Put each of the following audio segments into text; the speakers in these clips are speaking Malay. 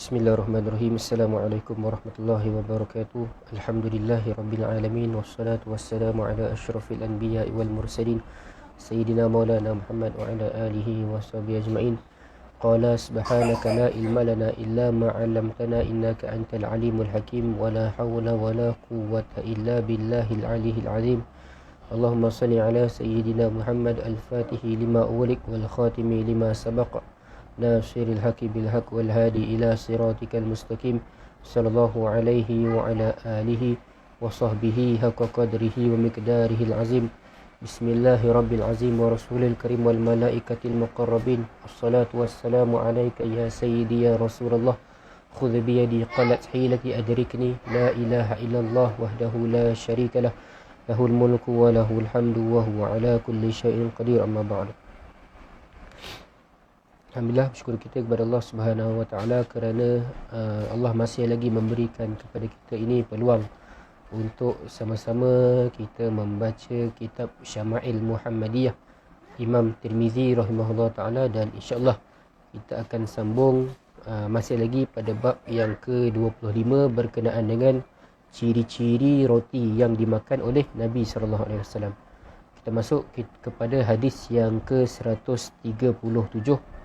Bismillahirrahmanirrahim. Assalamualaikum warahmatullahi wabarakatuh. Alhamdulillahi rabbil alamin, wassalatu wassalamu ala asyrafil anbiya'i wal mursalin sayyidina maulana Muhammad wa ala alihi wa sahbihi ajma'in. Qala subhanaka la ilma lana illa ma 'allamtana innaka antal alimul hakim wa la hawla wa la quwwata illa billahil aliyyil azim. Allahumma salli ala sayyidina Muhammad al-fatihi lima ughliq wal khatimi lima sabaqa nasiril haqi bil haqq wal hadi ila siratikal mustaqim sallallahu alaihi wa ala alihi wa sahbihi haqqa qadrihi wa miqdarihil azim. Bismillahirabbil azim wa rasulil karim wal malaikatil muqarrabin. Assalatu wassalamu alayka ya sayyidi ya Rasulullah. Khudh bi yadi qalat hilati adrikni la ilaha illallah wahdahu la syarika lah. Lahul mulku wa lahul hamdu wa huwa ala kulli syai'in qadir. Amma ba'du. Alhamdulillah, bersyukur kita kepada Allah Subhanahu Wa Taala kerana Allah masih lagi memberikan kepada kita ini peluang untuk sama-sama kita membaca kitab Syama'il Muhammadiyah Imam Tirmizi rahimahullah taala, dan insya-Allah kita akan sambung masih lagi pada bab yang ke-25 berkenaan dengan ciri-ciri roti yang dimakan oleh Nabi sallallahu alaihi wasallam. Kita masuk kepada hadis yang ke-137.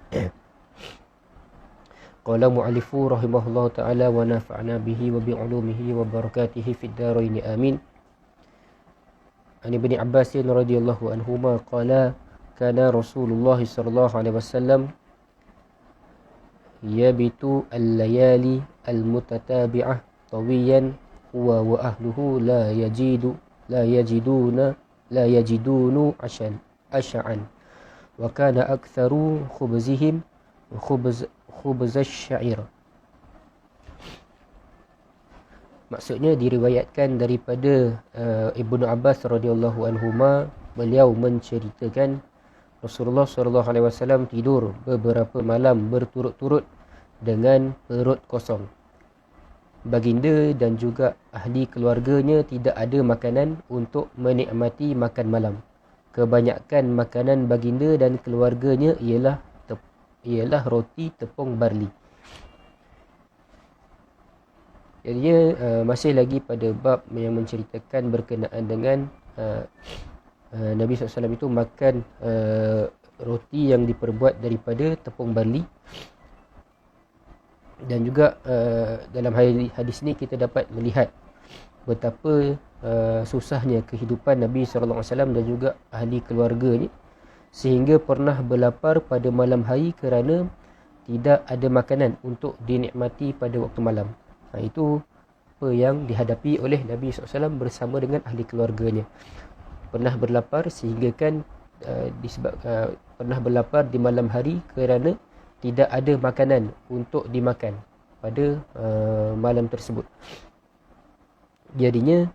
Qala mu'allifu rahimahullahu ta'ala wa nafa'na bihi wa bi'ulumihi wa barakatihi fid darain amin. An Ibni Abbas radhiyallahu anhuma qala kana Rasulullah sallallahu alaihi wasallam yabitu al-layali al-mutatabi'ah tawiyan huwa wa ahluhu la yajiduna ash'an wa kana aktharu khubzihim khubz asy-sya'ir. Maksudnya diriwayatkan daripada Ibnu Abbas radhiyallahu anhuma, beliau menceritakan Rasulullah sallallahu alaihi wasallam tidur beberapa malam berturut-turut dengan perut kosong. Baginda dan juga ahli keluarganya tidak ada makanan untuk menikmati makan malam. Kebanyakan makanan baginda dan keluarganya ialah roti tepung barli. Jadinya masih lagi pada bab yang menceritakan berkenaan dengan Nabi SAW itu makan roti yang diperbuat daripada tepung barli. Dan juga dalam hadis ini kita dapat melihat betapa susahnya kehidupan Nabi SAW dan juga ahli keluarganya, sehingga pernah berlapar pada malam hari kerana tidak ada makanan untuk dinikmati pada waktu malam. Itu apa yang dihadapi oleh Nabi SAW bersama dengan ahli keluarganya. Pernah berlapar sehingga kan pernah berlapar di malam hari kerana tidak ada makanan untuk dimakan pada malam tersebut. Jadinya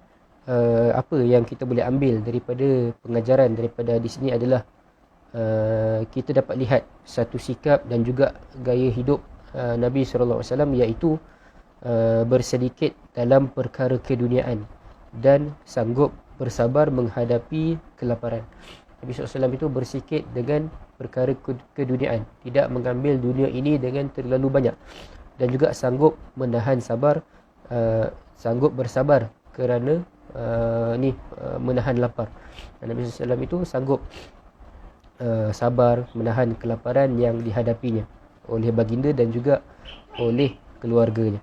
apa yang kita boleh ambil daripada pengajaran daripada hadis ini adalah kita dapat lihat satu sikap dan juga gaya hidup Nabi SAW, iaitu bersedikit dalam perkara keduniaan dan sanggup bersabar menghadapi kelaparan. Nabi SAW itu bersikit dengan perkara keduniaan, tidak mengambil dunia ini dengan terlalu banyak, dan juga sanggup menahan sabar, sanggup bersabar kerana menahan lapar. Nabi SAW itu sanggup sabar menahan kelaparan yang dihadapinya oleh baginda dan juga oleh keluarganya.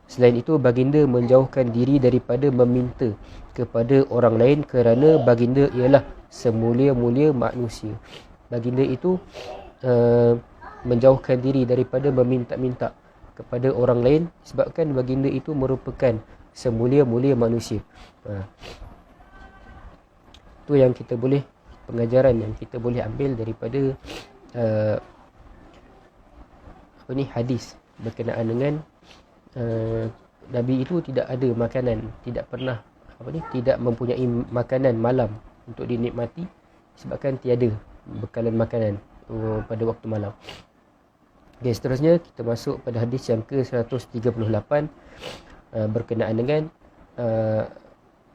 Selain itu, baginda menjauhkan diri daripada meminta kepada orang lain kerana baginda ialah semulia-mulia manusia. Baginda itu menjauhkan diri daripada meminta-minta kepada orang lain sebabkan baginda itu merupakan semulia-mulia manusia. Itu yang kita boleh, pengajaran yang kita boleh ambil daripada hadis berkenaan dengan Nabi itu tidak ada makanan, tidak pernah tidak mempunyai makanan malam untuk dinikmati sebabkan tiada bekalan makanan pada waktu malam. Okay, seterusnya kita masuk pada hadis yang ke-138 berkenaan dengan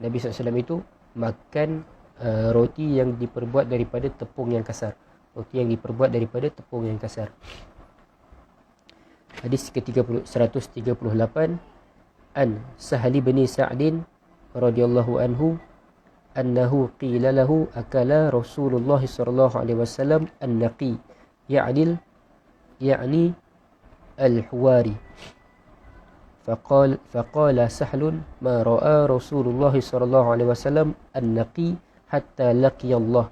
Nabi SAW itu makan roti yang diperbuat daripada tepung yang kasar. Roti yang diperbuat daripada tepung yang kasar. Hadis ke-138 an Sahli bin Sa'din radhiyallahu anhu annahu qila lahu akala Rasulullah sallallahu alaihi wasallam an-naqi ya'ni al-huwari فقال سهل ما رأى رسول الله صلى الله عليه وسلم النقي حتى لقي الله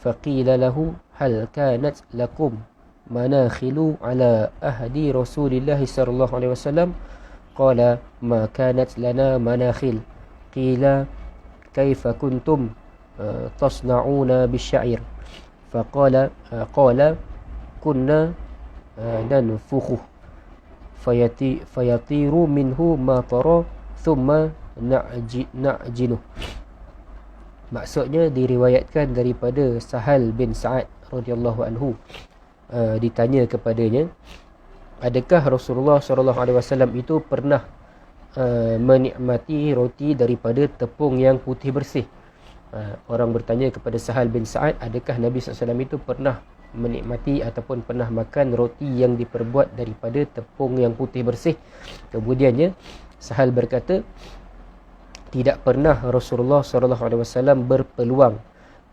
فقيل له هل كانت لكم مناخل على أهد رسول الله صلى الله عليه وسلم قال ما كانت لنا مناخل قيل كيف كنتم تصنعون بالشعير فقال كنا ننفخه fayatiru minhu ma tara thumma na'jinuh. Maksudnya diriwayatkan daripada Sahal bin Sa'ad radhiyallahu anhu, ditanya kepadanya, adakah Rasulullah sallallahu alaihi wasallam itu pernah menikmati roti daripada tepung yang putih bersih? Orang bertanya kepada Sahal bin Sa'ad, adakah Nabi SAW itu pernah menikmati ataupun pernah makan roti yang diperbuat daripada tepung yang putih bersih? Kemudiannya Sahal berkata, tidak pernah Rasulullah SAW berpeluang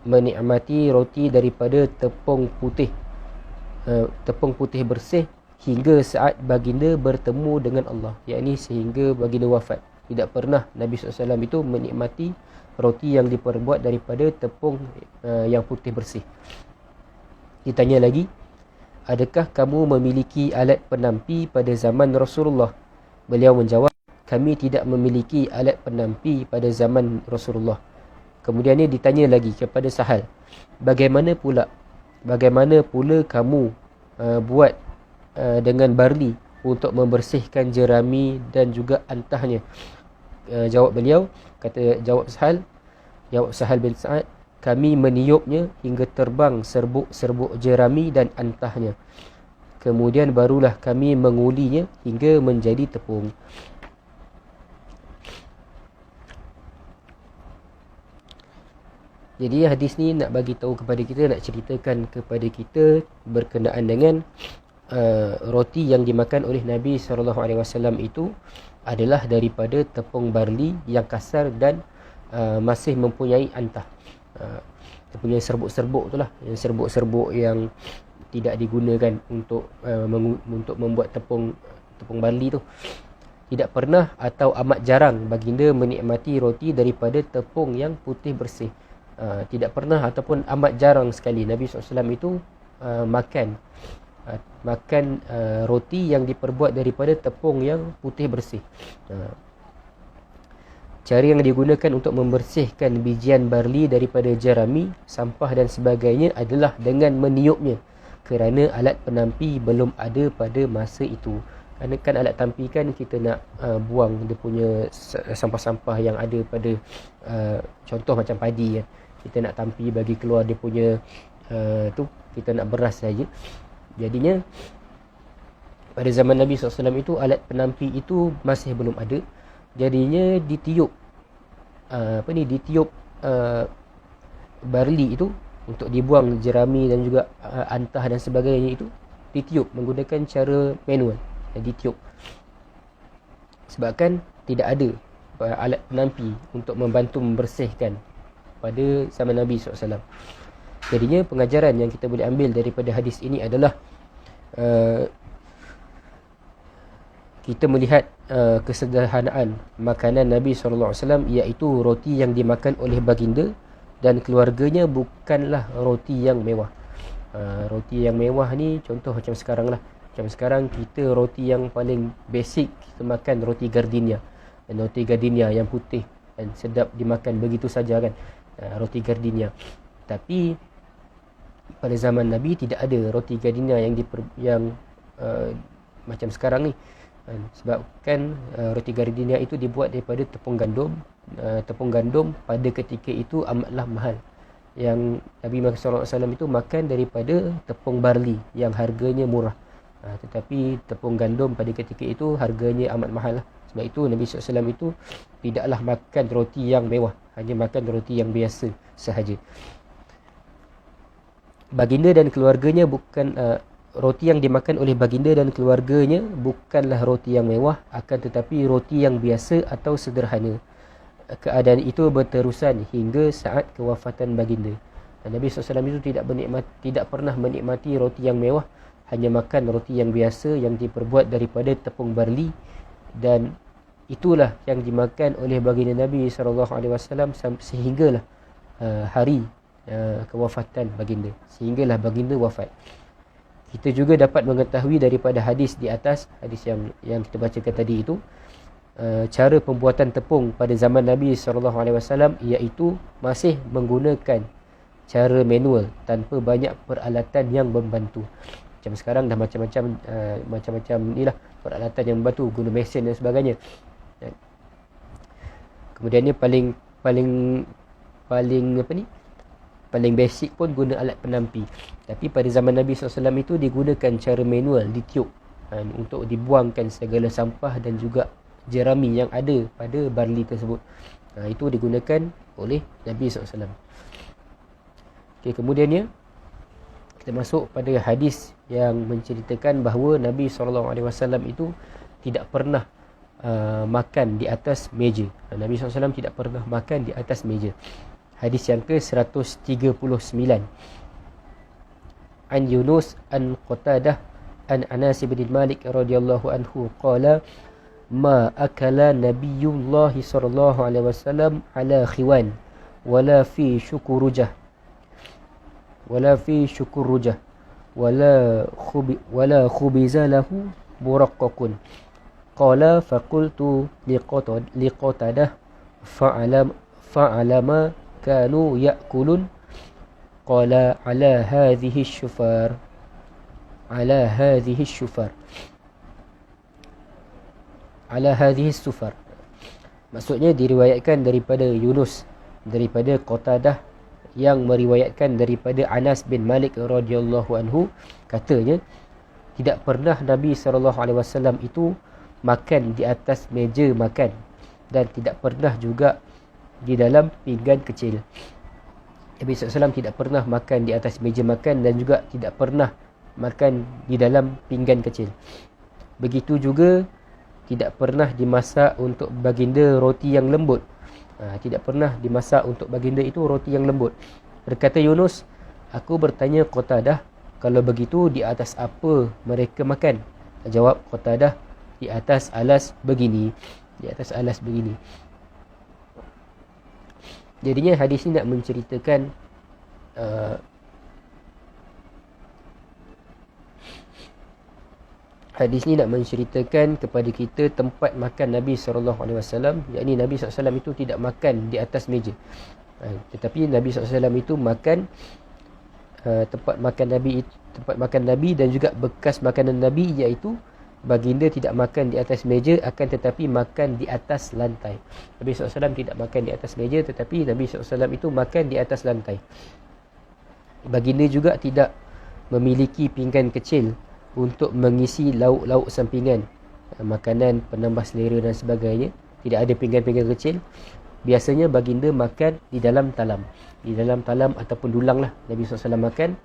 menikmati roti daripada tepung putih bersih hingga saat baginda bertemu dengan Allah, yakni sehingga baginda wafat. Tidak pernah Nabi SAW itu menikmati roti yang diperbuat daripada tepung yang putih bersih. Ditanya lagi, adakah kamu memiliki alat penampi pada zaman Rasulullah? Beliau menjawab, kami tidak memiliki alat penampi pada zaman Rasulullah. Kemudiannya ditanya lagi kepada Sahal, bagaimana pula kamu buat dengan barli untuk membersihkan jerami dan juga antahnya? Jawab Sahal bin Sa'ad, kami meniupnya hingga terbang serbuk-serbuk jerami dan antahnya. Kemudian barulah kami mengulinya hingga menjadi tepung. Jadi hadis ni nak bagi tahu kepada kita, nak ceritakan kepada kita berkenaan dengan roti yang dimakan oleh Nabi SAW itu adalah daripada tepung barli yang kasar dan masih mempunyai antah. Dia punya serbuk-serbuk tu lah, yang serbuk-serbuk yang tidak digunakan untuk membuat tepung barli tu. Tidak pernah atau amat jarang baginda menikmati roti daripada tepung yang putih bersih. Tidak pernah ataupun amat jarang sekali Nabi SAW itu makan roti yang diperbuat daripada tepung yang putih bersih. Cara yang digunakan untuk membersihkan bijian barli daripada jerami, sampah dan sebagainya adalah dengan meniupnya, kerana alat penampi belum ada pada masa itu. Kerana kan alat tampi kan kita nak buang dia punya sampah-sampah yang ada pada contoh macam padi kan. Kita nak tampi bagi keluar dia punya kita nak beras saja. Jadinya pada zaman Nabi SAW itu alat penampi itu masih belum ada. Jadinya ditiup barli itu untuk dibuang jerami dan juga antah dan sebagainya, itu ditiup menggunakan cara manual, ditiup. Sebabkan tidak ada alat penampi untuk membantu membersihkan pada zaman Nabi SAW. Jadinya pengajaran yang kita boleh ambil daripada hadis ini adalah kita melihat kesederhanaan makanan Nabi SAW, iaitu roti yang dimakan oleh baginda dan keluarganya bukanlah roti yang mewah. Roti yang mewah ni contoh macam sekarang lah. Macam sekarang kita roti yang paling basic, kita makan roti gardenia. Dan roti gardenia yang putih dan sedap dimakan begitu saja kan, roti gardenia. Tapi pada zaman Nabi tidak ada roti gardenia yang macam sekarang ni. Sebabkan roti gardenia itu dibuat daripada tepung gandum. Tepung gandum pada ketika itu amatlah mahal. Yang Nabi Muhammad SAW itu makan daripada tepung barli yang harganya murah. Tetapi tepung gandum pada ketika itu harganya amat mahal lah. Sebab itu Nabi SAW itu tidaklah makan roti yang mewah, hanya makan roti yang biasa sahaja. Baginda dan keluarganya roti yang dimakan oleh baginda dan keluarganya bukanlah roti yang mewah, akan tetapi roti yang biasa atau sederhana. Keadaan itu berterusan hingga saat kewafatan baginda. Dan Nabi SAW itu tidak pernah menikmati roti yang mewah, hanya makan roti yang biasa yang diperbuat daripada tepung barli, dan itulah yang dimakan oleh baginda Nabi SAW sehinggalah hari kewafatan baginda, sehinggalah baginda wafat. Kita juga dapat mengetahui daripada hadis di atas, hadis yang kita bacakan tadi itu, cara pembuatan tepung pada zaman Nabi SAW iaitu masih menggunakan cara manual tanpa banyak peralatan yang membantu. Macam sekarang dah macam-macam inilah peralatan yang membantu, guna mesin dan sebagainya. Kemudian ni paling basic pun guna alat penampi. Tapi pada zaman Nabi SAW itu digunakan cara manual, ditiup untuk dibuangkan segala sampah dan juga jerami yang ada pada barli tersebut. Itu digunakan oleh Nabi SAW. Okay, kemudiannya kita masuk pada hadis yang menceritakan bahawa Nabi SAW itu tidak pernah makan di atas meja. Nabi SAW tidak pernah makan di atas meja. Hadis yang ke-139. An Yunus an Qatadah an Anas bin Malik radhiyallahu anhu qala ma akala Nabiyullah sallallahu alaihi wasallam ala khiwan wala fi syukurujah wala khubiza lahu muraqqaqun. Qala faqultu liqatadah fa'alama kanu ya'kulun. Qala ala hadhihi syufar maksudnya diriwayatkan daripada Yunus daripada Qatadah yang meriwayatkan daripada Anas bin Malik radhiyallahu anhu, katanya tidak pernah Nabi SAW itu makan di atas meja makan, dan tidak pernah juga di dalam pinggan kecil. Nabi SAW tidak pernah makan di atas meja makan dan juga tidak pernah makan di dalam pinggan kecil. Begitu juga tidak pernah dimasak untuk baginda roti yang lembut. Tidak pernah dimasak untuk baginda itu roti yang lembut. Berkata Yunus, aku bertanya Qatadah, kalau begitu di atas apa mereka makan? Jawab Qatadah, di atas alas begini. Jadinya hadis ini nak menceritakan kepada kita tempat makan Nabi SAW, yakni Nabi SAW itu tidak makan di atas meja, tetapi Nabi SAW itu makan tempat makan Nabi dan juga bekas makanan Nabi, iaitu baginda tidak makan di atas meja, akan tetapi makan di atas lantai. Nabi SAW tidak makan di atas meja, tetapi Nabi SAW itu makan di atas lantai. Baginda juga tidak memiliki pinggan kecil untuk mengisi lauk-lauk sampingan, makanan penambah selera dan sebagainya. Tidak ada pinggan-pinggan kecil. Biasanya baginda makan di dalam talam ataupun dulang lah. Nabi SAW makan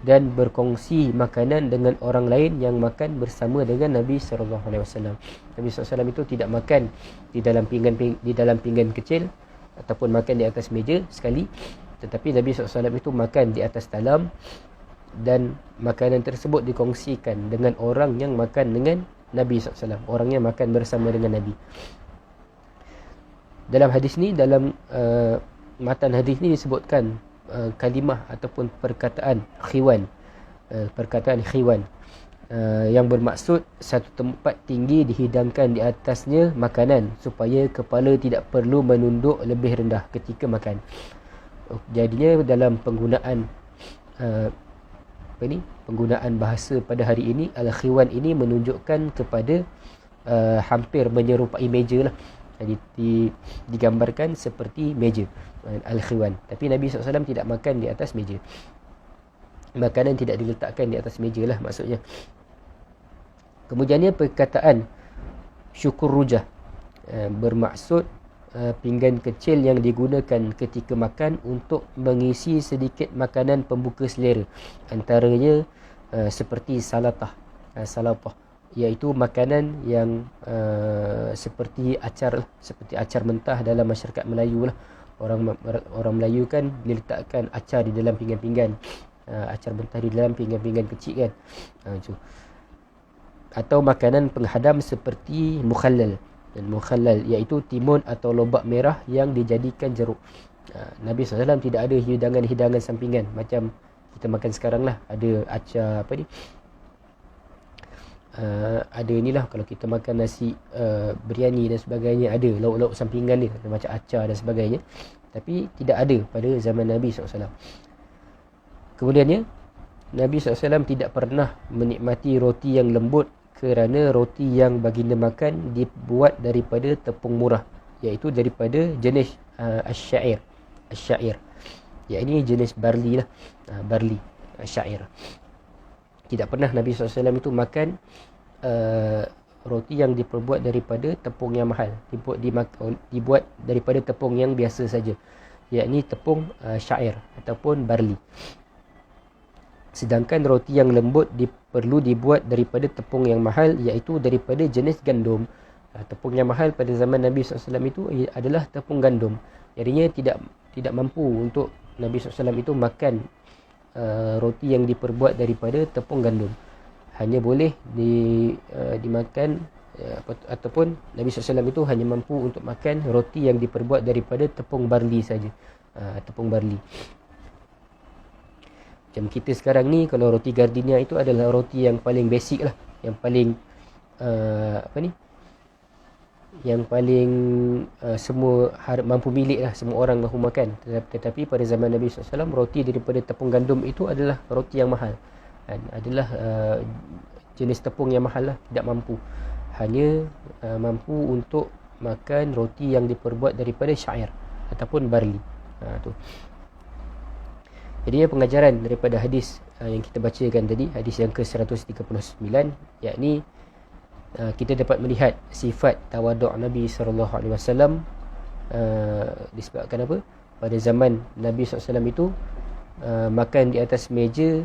dan berkongsi makanan dengan orang lain yang makan bersama dengan Nabi SAW. Nabi SAW itu tidak makan di dalam pinggan kecil ataupun makan di atas meja sekali, tetapi Nabi SAW itu makan di atas talam, dan makanan tersebut dikongsikan dengan orang yang makan dengan Nabi SAW, orang yang makan bersama dengan Nabi. Dalam hadis ni, dalam matan hadis ni disebutkan kalimah ataupun perkataan khiwan, yang bermaksud satu tempat tinggi dihidangkan di atasnya makanan supaya kepala tidak perlu menunduk lebih rendah ketika makan. Jadinya dalam penggunaan bahasa pada hari ini, al-khiwan ini menunjukkan kepada hampir menyerupai meja lah. Jadi digambarkan seperti meja, al-khiwan. Tapi Nabi SAW tidak makan di atas meja. Makanan tidak diletakkan di atas meja lah maksudnya. Kemudiannya perkataan syukur rujah, bermaksud pinggan kecil yang digunakan ketika makan untuk mengisi sedikit makanan pembuka selera. Antaranya seperti salatah, iaitu makanan yang seperti acar mentah dalam masyarakat Melayu lah. Orang Melayu kan dia letakkan acar di dalam pinggan-pinggan, acar mentah di dalam pinggan-pinggan kecil kan. Atau makanan penghadam seperti mukhallal. Dan mukhallal iaitu timun atau lobak merah yang dijadikan jeruk. Nabi SAW tidak ada hidangan-hidangan sampingan macam kita makan sekarang lah. Ada acar ada inilah, kalau kita makan nasi biryani dan sebagainya, ada lauk-lauk sampingan dia macam acar dan sebagainya. Tapi tidak ada pada zaman Nabi SAW. Kemudiannya Nabi SAW tidak pernah menikmati roti yang lembut, kerana roti yang baginda makan dibuat daripada tepung murah, iaitu daripada jenis asyair. Ini jenis barley lah, barley, syair. Tidak pernah Nabi SAW itu makan roti yang diperbuat daripada tepung yang mahal, dibuat daripada tepung yang biasa saja, yakni tepung syair ataupun barley. Sedangkan roti yang lembut perlu dibuat daripada tepung yang mahal, iaitu daripada jenis gandum. Tepung yang mahal pada zaman Nabi SAW itu adalah tepung gandum. Jadinya tidak mampu untuk Nabi SAW itu makan roti yang diperbuat daripada tepung gandum. Hanya boleh dimakan ataupun Nabi SAW itu hanya mampu untuk makan roti yang diperbuat daripada tepung barley saja. Tepung barley. Macam kita sekarang ni, kalau roti Gardenia itu adalah roti yang paling basic lah, yang paling yang paling semua mampu milik lah, semua orang mampu makan. Tetapi pada zaman Nabi SAW, roti daripada tepung gandum itu adalah roti yang mahal, adalah jenis tepung yang mahal lah, tidak mampu. Hanya mampu untuk makan roti yang diperbuat daripada syair ataupun barley. Tu. Jadi pengajaran daripada hadis yang kita bacakan tadi, hadis yang ke-139, yakni kita dapat melihat sifat tawaduk Nabi SAW. Disebabkan apa? Pada zaman Nabi SAW itu makan di atas meja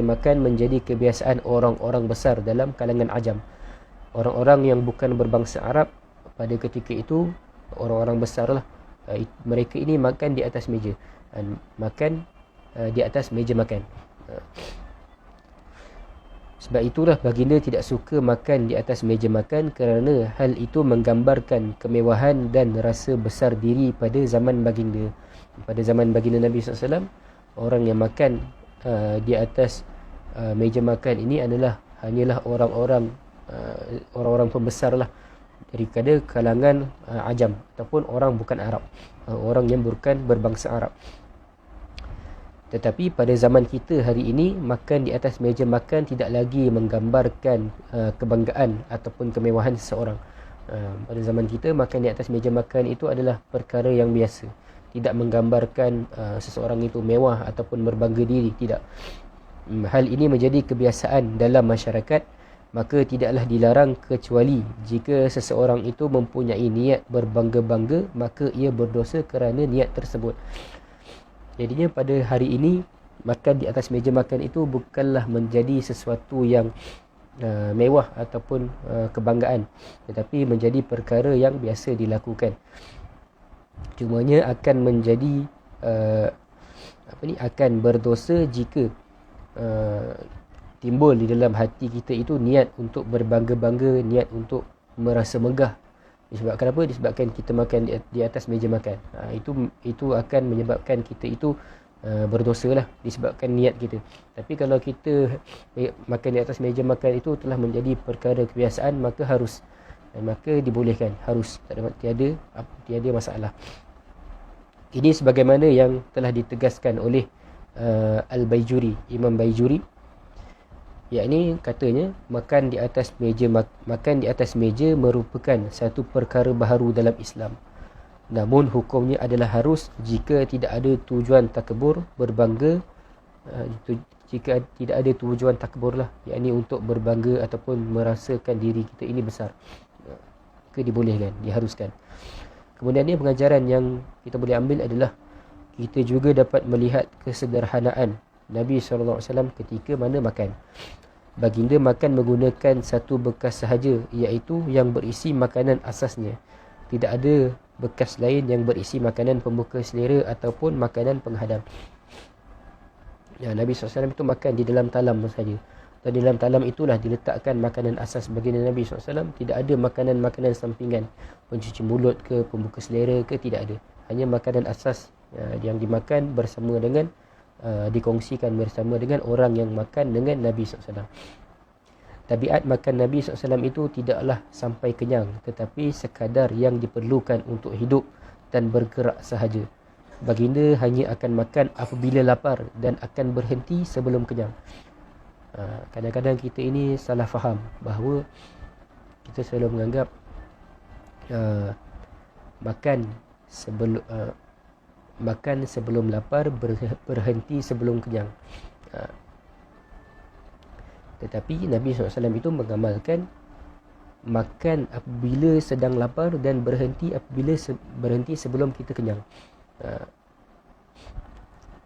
makan menjadi kebiasaan orang-orang besar dalam kalangan ajam. Orang-orang yang bukan berbangsa Arab pada ketika itu, orang-orang besar lah, mereka ini makan di atas meja, makan di atas meja makan. Sebab itulah baginda tidak suka makan di atas meja makan, kerana hal itu menggambarkan kemewahan dan rasa besar diri pada zaman baginda. Pada zaman baginda Nabi SAW, orang yang makan di atas meja makan ini hanyalah orang-orang pembesar lah, daripada kalangan ajam ataupun orang bukan Arab, orang yang bukan berbangsa Arab. Tetapi pada zaman kita hari ini, makan di atas meja makan tidak lagi menggambarkan kebanggaan ataupun kemewahan seseorang. Pada zaman kita, makan di atas meja makan itu adalah perkara yang biasa, tidak menggambarkan seseorang itu mewah ataupun berbangga diri, tidak. Hal ini menjadi kebiasaan dalam masyarakat, maka tidaklah dilarang, kecuali jika seseorang itu mempunyai niat berbangga-bangga, maka ia berdosa kerana niat tersebut. Jadinya pada hari ini, makan di atas meja makan itu bukanlah menjadi sesuatu yang mewah ataupun kebanggaan, tetapi menjadi perkara yang biasa dilakukan. Cumanya akan menjadi akan berdosa jika timbul di dalam hati kita itu niat untuk berbangga-bangga, niat untuk merasa megah. Disebabkan apa? Disebabkan kita makan di atas meja makan. Itu akan menyebabkan kita itu berdosa lah, disebabkan niat kita. Tapi kalau kita makan di atas meja makan itu telah menjadi perkara kebiasaan, maka dibolehkan, harus, tiada masalah. Ini sebagaimana yang telah ditegaskan oleh Al-Baijuri, Imam Baijuri, yakni katanya makan di atas meja merupakan satu perkara baharu dalam Islam. Namun hukumnya adalah harus jika tidak ada tujuan takabur, berbangga, jika tidak ada tujuan takabur lah, yakni untuk berbangga ataupun merasakan diri kita ini besar, dibolehkan, diharuskan. Kemudian ni pengajaran yang kita boleh ambil adalah kita juga dapat melihat kesederhanaan Nabi SAW ketika mana makan. Baginda makan menggunakan satu bekas sahaja, iaitu yang berisi makanan asasnya. Tidak ada bekas lain yang berisi makanan pembuka selera ataupun makanan penghadam. Nabi SAW itu makan di dalam talam sahaja. Dan di dalam talam itulah diletakkan makanan asas baginda Nabi SAW. Tidak ada makanan-makanan sampingan, pencuci mulut ke, pembuka selera ke, tidak ada. Hanya makanan asas yang dimakan bersama dengan dikongsikan bersama dengan orang yang makan dengan Nabi SAW. Tabiat makan Nabi SAW itu tidaklah sampai kenyang, tetapi sekadar yang diperlukan untuk hidup dan bergerak sahaja. Baginda hanya akan makan apabila lapar dan akan berhenti sebelum kenyang. Kadang-kadang kita ini salah faham bahawa kita selalu menganggap makan sebelum lapar, berhenti sebelum kenyang. Tetapi Nabi SAW itu mengamalkan makan apabila sedang lapar dan berhenti apabila berhenti sebelum kita kenyang.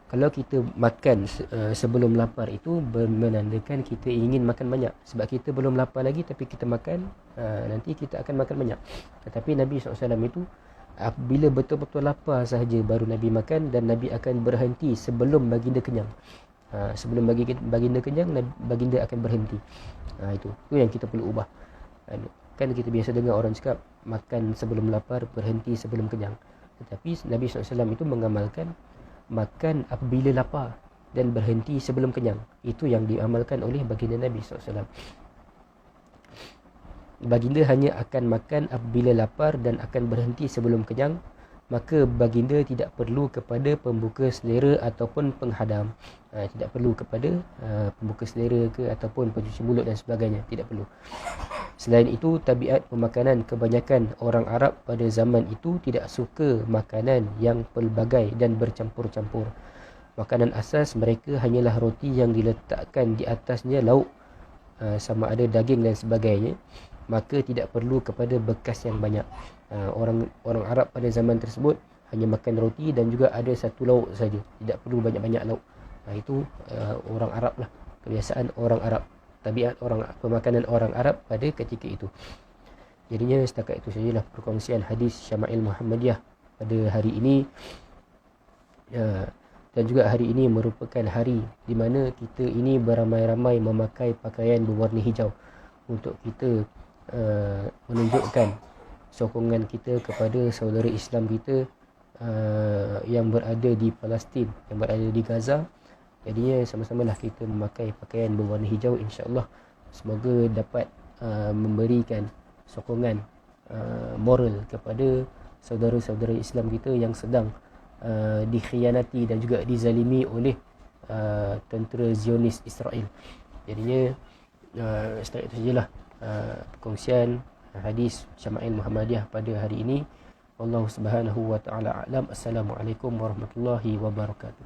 Kalau kita makan sebelum lapar itu menandakan kita ingin makan banyak. Sebab kita belum lapar lagi tapi kita makan, nanti kita akan makan banyak. Tetapi Nabi SAW itu apabila betul-betul lapar sahaja baru Nabi makan, dan Nabi akan berhenti sebelum baginda kenyang. Sebelum baginda kenyang, baginda akan berhenti. Itu yang kita perlu ubah. Kan kita biasa dengar orang cakap makan sebelum lapar, berhenti sebelum kenyang. Tetapi Nabi SAW itu mengamalkan makan apabila lapar dan berhenti sebelum kenyang. Itu yang diamalkan oleh baginda Nabi SAW. Baginda hanya akan makan apabila lapar dan akan berhenti sebelum kenyang. Maka baginda tidak perlu kepada pembuka selera ataupun penghadam. Tidak perlu kepada pembuka selera ke ataupun pencuci mulut dan sebagainya. Tidak perlu. Selain itu, tabiat pemakanan kebanyakan orang Arab pada zaman itu tidak suka makanan yang pelbagai dan bercampur-campur. Makanan asas mereka hanyalah roti yang diletakkan di atasnya lauk, sama ada daging dan sebagainya. Maka tidak perlu kepada bekas yang banyak. Orang Arab pada zaman tersebut hanya makan roti dan juga ada satu lauk saja. Tidak perlu banyak-banyak lauk. Itu orang Arab lah. Kebiasaan orang Arab. Tabiat pemakanan orang Arab pada ketika itu. Jadinya setakat itu sajalah perkongsian hadis Syama'il Muhammadiyah pada hari ini. Dan juga hari ini merupakan hari di mana kita ini beramai-ramai memakai pakaian berwarna hijau untuk kita menunjukkan sokongan kita kepada saudara Islam kita yang berada di Palestin, yang berada di Gaza. Jadinya sama-samalah kita memakai pakaian berwarna hijau, insya-Allah. Semoga dapat memberikan sokongan moral kepada saudara-saudara Islam kita yang sedang dikhianati dan juga dizalimi oleh tentera Zionis Israel. Jadinya setakat itu sajalah perkongsian hadis Syama'il Muhammadiyah pada hari ini. Wallahu subhanahu wa ta'ala a'lam. Assalamualaikum warahmatullahi wabarakatuh.